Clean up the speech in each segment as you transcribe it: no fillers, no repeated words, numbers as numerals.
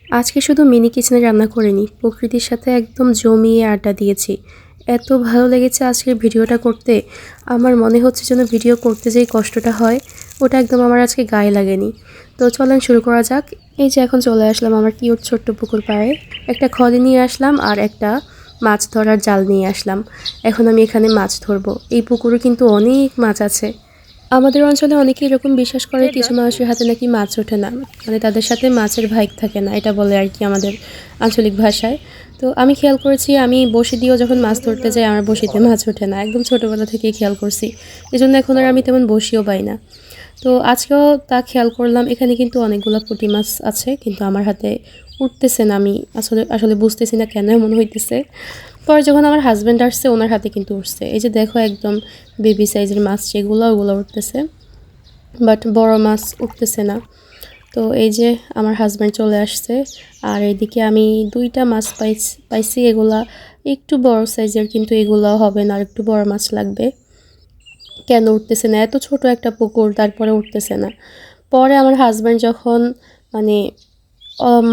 আজকে শুধু মিনি কিচেনে রান্না করিনি, প্রকৃতির সাথে একদম জমিয়ে আড্ডা দিয়েছি। এত ভালো লেগেছে আজকের ভিডিওটা করতে। আমার মনে হচ্ছে যেন ভিডিও করতে যেই কষ্টটা হয় ওটা একদম আমার আজকে গায়ে লাগেনি। তো চলেন শুরু করা যাক। এই যে এখন চলে আসলাম আমার কিউট ছোট্ট পুকুর পাড়ে। একটা খলি নিয়ে আসলাম আর একটা মাছ ধরার জাল নিয়ে আসলাম। এখন আমি এখানে মাছ ধরবো। এই পুকুরে কিন্তু অনেক মাছ আছে। আমাদের অঞ্চলে অনেকে এরকম বিশ্বাস করে কিছু মানুষের হাতে নাকি মাছ ওঠে না, মানে তাদের সাথে মাছের ভাইগ থাকে না, এটা বলে আর কি আমাদের আঞ্চলিক ভাষায়। তো আমি খেয়াল করেছি আমি বঁড়শি দিয়েও যখন মাছ ধরতে যাই আমার বঁড়শিতে মাছ ওঠে না, একদম ছোটোবেলা থেকেই খেয়াল করছি। এই জন্য এখন আর আমি তেমন বঁড়শিও পাই না। তো আজকেও তা খেয়াল করলাম, এখানে কিন্তু অনেকগুলো পুঁটি মাছ আছে কিন্তু আমার হাতে উঠতেছে না। আমি আসলে আসলে বুঝতেছি না কেন এমন হইতেছে। পরে যখন আমার হাজব্যান্ড আসছে ওনার হাতে কিন্তু উঠছে। এই যে দেখো একদম বেবি সাইজের মাছ যেগুলো ওগুলো উঠতেছে, বাট বড় মাছ উঠতেছে না। তো এই যে আমার হাজব্যান্ড চলে আসছে আর এইদিকে আমি দুইটা মাছ পাইছি। এগুলা একটু বড় সাইজের, কিন্তু এগুলো হবে না, আর একটু বড় মাছ লাগবে। কেন উঠতেছে না? এত ছোট একটা পুকুর তারপরে উঠতেছে না। পরে আমার হাজব্যান্ড যখন মানে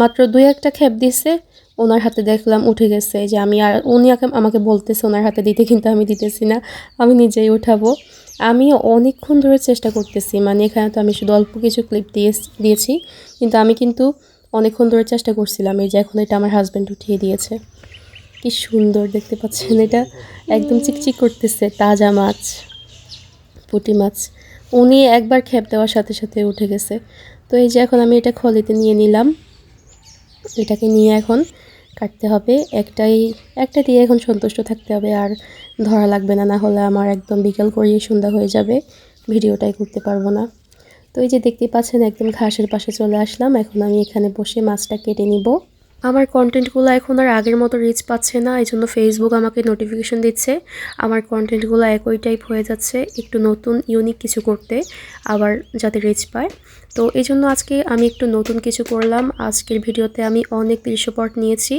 মাত্র দুই একটা খেপ দিছে ওনার হাতে দেখলাম উঠে গেছে। যে আমি আর উনি আমাকে বলতেছে ওনার হাতে দিতে, কিন্তু আমি দিতেছি না, আমি নিজেই উঠাবো। আমি অনেকক্ষণ ধরে চেষ্টা করতেছি, মানে এখানে তো আমি শুধু অল্প কিছু ক্লিপ দিয়েছি, কিন্তু আমি কিন্তু অনেকক্ষণ ধরে চেষ্টা করছিলাম। এই যে এখন এটা আমার হাজব্যান্ড উঠিয়ে দিয়েছে। কি সুন্দর দেখতে পাচ্ছেন, এটা একদম চিকচিক করতেছে, তাজা মাছ, পুঁটি মাছ। উনি একবার খেপ দেওয়ার সাথে সাথে উঠে গেছে। তো এই যে এখন আমি এটা খলিতে নিয়ে নিলাম, এটাকে নিয়ে এখন কাটতে হবে। একটা দিয়ে এখন সন্তুষ্ট থাকতে হবে, আর ধরা লাগবে না, না হলে আমার একদম বিকেল করিয়ে সন্ধ্যা হয়ে যাবে, ভিডিওটাই করতে পারবো না। তো এই যে দেখতে পাচ্ছেন একদম ঘাসের পাশে চলে আসলাম। এখন আমি এখানে বসে মাছটা কেটে নিব। আমার কন্টেন্টগুলো এখন আর আগের মতো রিচ পাচ্ছে না, এই জন্য ফেসবুক আমাকে নোটিফিকেশন দিচ্ছে আমার কন্টেন্টগুলো একই টাইপ হয়ে যাচ্ছে, একটু নতুন ইউনিক কিছু করতে আবার যাতে রিচ পায়। তো এই জন্য আজকে আমি একটু নতুন কিছু করলাম। আজকের ভিডিওতে আমি অনেক দৃশ্যপট নিয়েছি,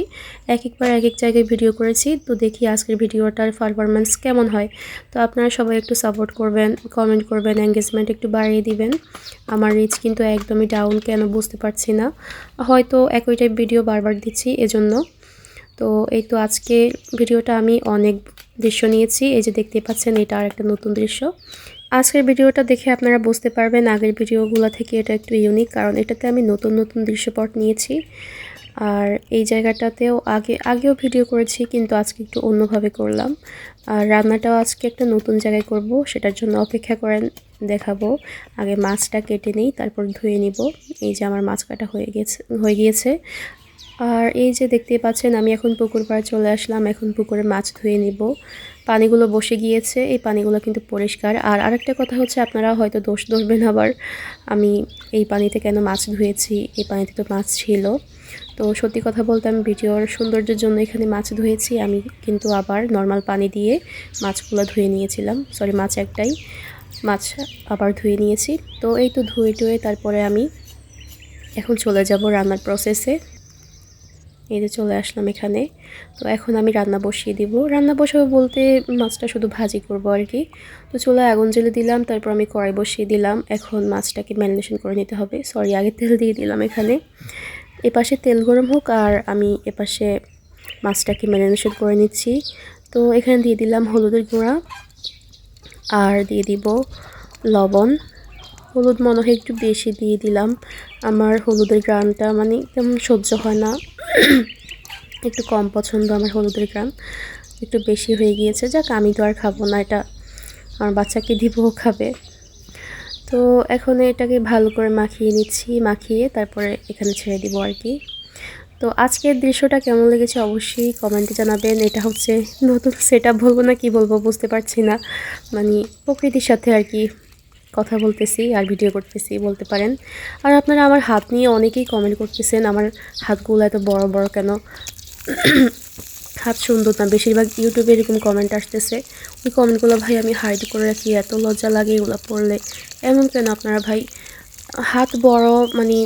একবার এক এক জায়গায় ভিডিও করেছি। তো দেখি আজকের ভিডিওটার পারফরমেন্স কেমন হয়। তো আপনারা সবাই একটু সাপোর্ট করবেন, কমেন্ট করবেন, এঙ্গেজমেন্ট একটু বাড়িয়ে দিবেন। আমার রিচ কিন্তু একদমই ডাউন, কেন বুঝতে পারছি না, হয়তো একই টাইপ ভিডিও বারবার দিচ্ছি এজন্য। তো এই তো আজকে ভিডিওটা আমি অনেক দৃশ্য নিয়েছি, এই যে দেখতে পাচ্ছেন এটা আর একটা নতুন দৃশ্য। আজকের ভিডিওটা দেখে আপনারা বুঝতে পারবেন আগের ভিডিওগুলো থেকে এটা একটু ইউনিক, কারণ এটাতে আমি নতুন নতুন দৃশ্যপট নিয়েছি। আর এই জায়গাটাতেও আগেও ভিডিও করেছি, কিন্তু আজকে একটু অন্যভাবে করলাম। আর রান্নাটাও আজকে একটা নতুন জায়গায় করব, সেটার জন্য অপেক্ষা করেন, দেখাবো। আগে মাছটা কেটে নিই, তারপর ধুয়ে নিব। এই যে আমার মাছ কাটা হয়ে গিয়েছে। আর এই যে দেখতেই পাচ্ছেন আমি এখন পুকুর পাড়ে চলে আসলাম, এখন পুকুরে মাছ ধুয়ে নিব। পানিগুলো বসে গিয়েছে, এই পানিগুলো কিন্তু পরিষ্কার। আর আরেকটা কথা হচ্ছে, আপনারা হয়তো দোষ ধরবেন আবার আমি এই পানিতে কেন মাছ ধুয়েছি, এই পানিতে তো মাছ ছিল। তো সত্যি কথা বলতে আমি ভিডিওর সৌন্দর্যের জন্য এখানে মাছ ধুয়েছি, আমি কিন্তু আবার নর্মাল পানি দিয়ে মাছগুলো ধুয়ে নিয়েছিলাম। সরি, মাছ একটাই, মাছ আবার ধুয়ে নিয়েছি। তো এই তো ধুয়ে টুয়ে তারপরে আমি এখন চলে যাব রান্নার প্রসেসে। এই যে চলে আসলাম এখানে। তো এখন আমি রান্না বসিয়ে দিব। রান্না বসাবো বলতে মাছটা শুধু ভাজি করব আর কি। তো চুলায় আগুন জ্বেলে দিলাম, তারপর আমি কড়াই বসিয়ে দিলাম। এখন মাছটাকে ম্যারিনেশন করে নিতে হবে। সরি, আগে তেল দিয়ে দিলাম এখানে। এপাশে তেল গরম হোক আর আমি এপাশে মাছটাকে ম্যারিনেশন করে নিচ্ছি। তো এখানে দিয়ে দিলাম হলুদের গুঁড়া আর দিয়ে দিব লবণ। হলুদ মনে হয় একটু বেশি দিয়ে দিলাম, আমার হলুদের গ্রানটা মানে তেমন সহ্য হয় না, একটু কম পছন্দ আমার হলুদের গ্রান, একটু বেশি হয়ে গিয়েছে। যাক, আমি তো আর খাবো না, এটা আমার বাচ্চাকে দিব, খাবে। তো এখন এটাকে ভালো করে মাখিয়ে নিচ্ছি, মাখিয়ে তারপরে এখানে ছেড়ে দিব আর কি। তো আজকের দৃশ্যটা কেমন লেগেছে অবশ্যই কমেন্টে জানাবেন। এটা হচ্ছে নতুন সেটআপ বলবো না কি বলবো বুঝতে পারছি না, মানে প্রকৃতির সাথে আর কি কথা বলতেছি আর ভিডিও করতেছি বলতে পারেন। আর আপনারা আমার হাত নিয়ে অনেকেই কমেন্ট করতেছেন আমার হাতগুলো এত বড় বড় কেন, হাত সুন্দর না। বেশিরভাগ ইউটিউবে এরকম কমেন্ট আসতেছে, ওই কমেন্টগুলো ভাই আমি হাইড করে রাখি, এত লজ্জা লাগে এগুলো পড়লে। এমন কেন আপনারা ভাই, হাত বড় মানে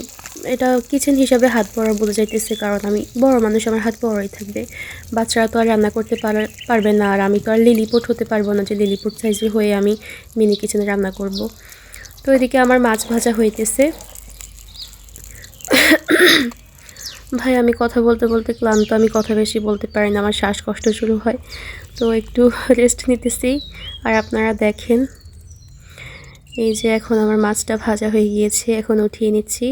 এটা কিচেন হিসাবে হাত বড় বোঝা যাইতেছে, কারণ আমি বড় মানুষ, আমার হাত বড়ই থাকবে। বাচ্চারা তো আর রান্না করতে পারবে না, আর আমি তো আর লিলিপুট হতে পারবো না যে লিলিপুট সাইজের হয়ে আমি মিনি কিচেনে রান্না করব। তো এদিকে আমার মাছ ভাজা হইতেছে। ভাই আমি কথা বলতে বলতে ক্লান্ত, আমি কথা বেশি বলতে পারি না, আমার শ্বাসকষ্ট শুরু হয়, তো একটু রেস্ট নিতেছি। আর আপনারা দেখেন এই যে এখন আমার মাছটা ভাজা হয়ে গিয়েছে, এখন উঠিয়ে নিচ্ছি।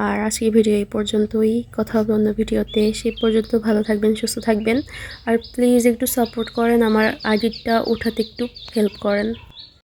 আর আজকের ভিডিও এই পর্যন্তই, কথা হবে অন্য ভিডিওতে। সেই পর্যন্ত ভালো থাকবেন, সুস্থ থাকবেন। আর প্লিজ একটু সাপোর্ট করেন, আমার আইডিটা ওঠাতে একটু হেল্প করেন।